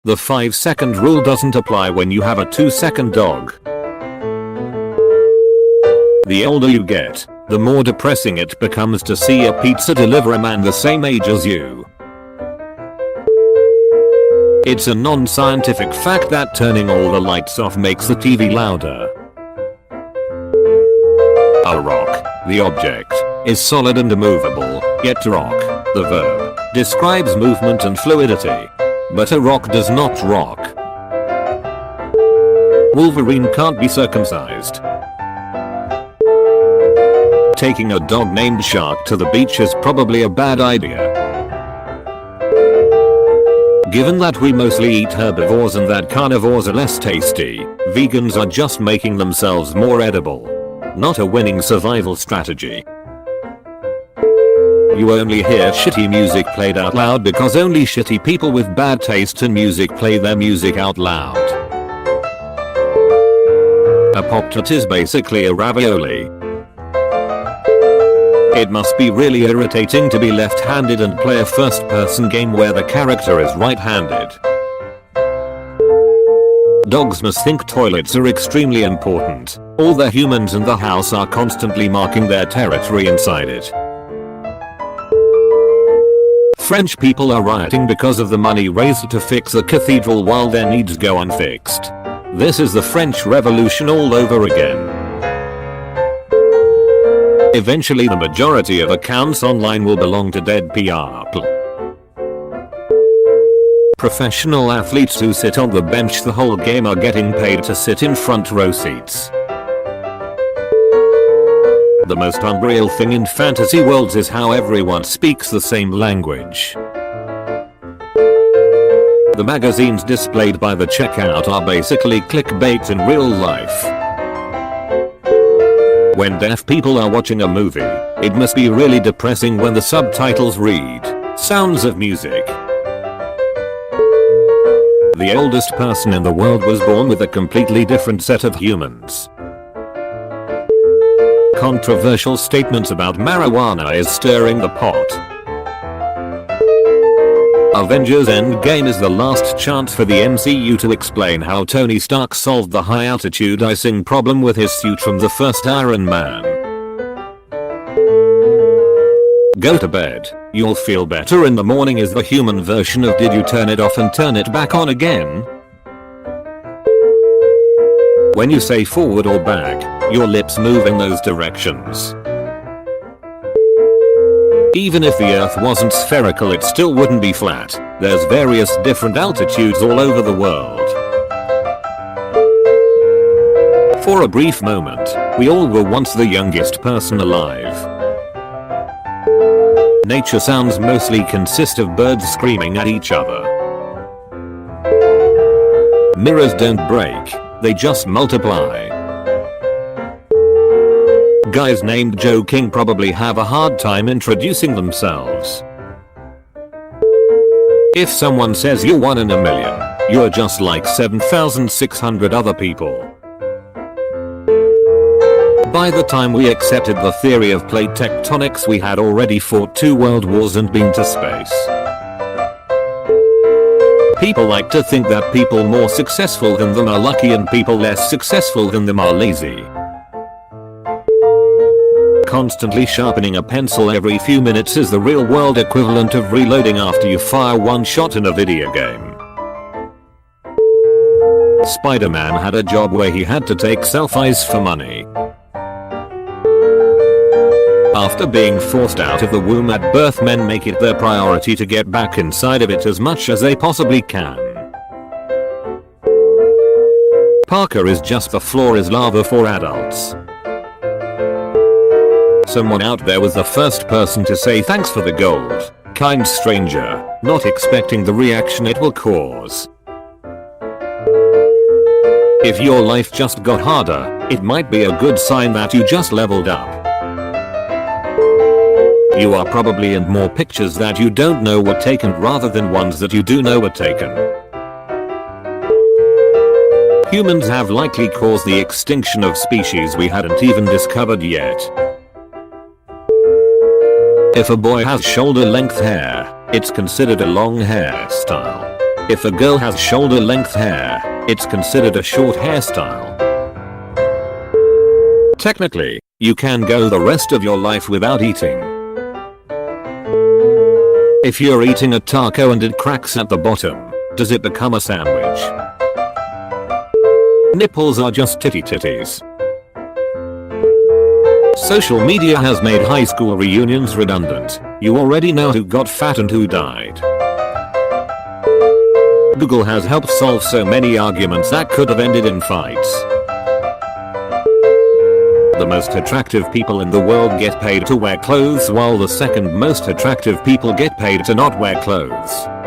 The 5-second rule doesn't apply when you have a 2-second dog. The older you get, the more depressing it becomes to see a pizza delivery man the same age as you. It's a non-scientific fact that turning all the lights off makes the TV louder. A rock, the object, is solid and immovable, yet rock, the verb, describes movement and fluidity. But a rock does not rock. Wolverine can't be circumcised. Taking a dog named Shark to the beach is probably a bad idea. Given that we mostly eat herbivores and that carnivores are less tasty, vegans are just making themselves more edible. Not a winning survival strategy. You only hear shitty music played out loud because only shitty people with bad taste in music play their music out loud. A Pop-Tart is basically a ravioli. It must be really irritating to be left-handed and play a first-person game where the character is right-handed. Dogs must think toilets are extremely important. All the humans in the house are constantly marking their territory inside it. French people are rioting because of the money raised to fix a cathedral while their needs go unfixed. This is the French Revolution all over again. Eventually the majority of accounts online will belong to dead people. Professional athletes who sit on the bench the whole game are getting paid to sit in front row seats. The most unreal thing in fantasy worlds is how everyone speaks the same language. The magazines displayed by the checkout are basically clickbait in real life. When deaf people are watching a movie, it must be really depressing when the subtitles read, "Sounds of Music." The oldest person in the world was born with a completely different set of humans. Controversial statements about marijuana is stirring the pot. Avengers Endgame is the last chance for the MCU to explain how Tony Stark solved the high altitude icing problem with his suit from the first Iron Man. Go to bed, you'll feel better in the morning is the human version of did you turn it off and turn it back on again? When you say forward or back, your lips move in those directions. Even if the earth wasn't spherical it still wouldn't be flat. There's various different altitudes all over the world. For a brief moment, we all were once the youngest person alive. Nature sounds mostly consist of birds screaming at each other. Mirrors don't break, they just multiply. Guys named Joe King probably have a hard time introducing themselves. If someone says you're 1 in a million, you're just like 7,600 other people. By the time we accepted the theory of plate tectonics we had already fought 2 world wars and been to space. People like to think that people more successful than them are lucky and people less successful than them are lazy. Constantly sharpening a pencil every few minutes is the real world equivalent of reloading after you fire one shot in a video game. Spider-Man had a job where he had to take selfies for money. After being forced out of the womb at birth, men make it their priority to get back inside of it as much as they possibly can. Parker is just the floor is lava for adults. Someone out there was the first person to say thanks for the gold, kind stranger, not expecting the reaction it will cause. If your life just got harder, it might be a good sign that you just leveled up. You are probably in more pictures that you don't know were taken rather than ones that you do know were taken. Humans have likely caused the extinction of species we hadn't even discovered yet. If a boy has shoulder-length hair, it's considered a long hairstyle. If a girl has shoulder-length hair, it's considered a short hairstyle. Technically, you can go the rest of your life without eating. If you're eating a taco and it cracks at the bottom, does it become a sandwich? Nipples are just titties. Social media has made high school reunions redundant. You already know who got fat and who died. Google has helped solve so many arguments that could have ended in fights. The most attractive people in the world get paid to wear clothes while the second most attractive people get paid to not wear clothes.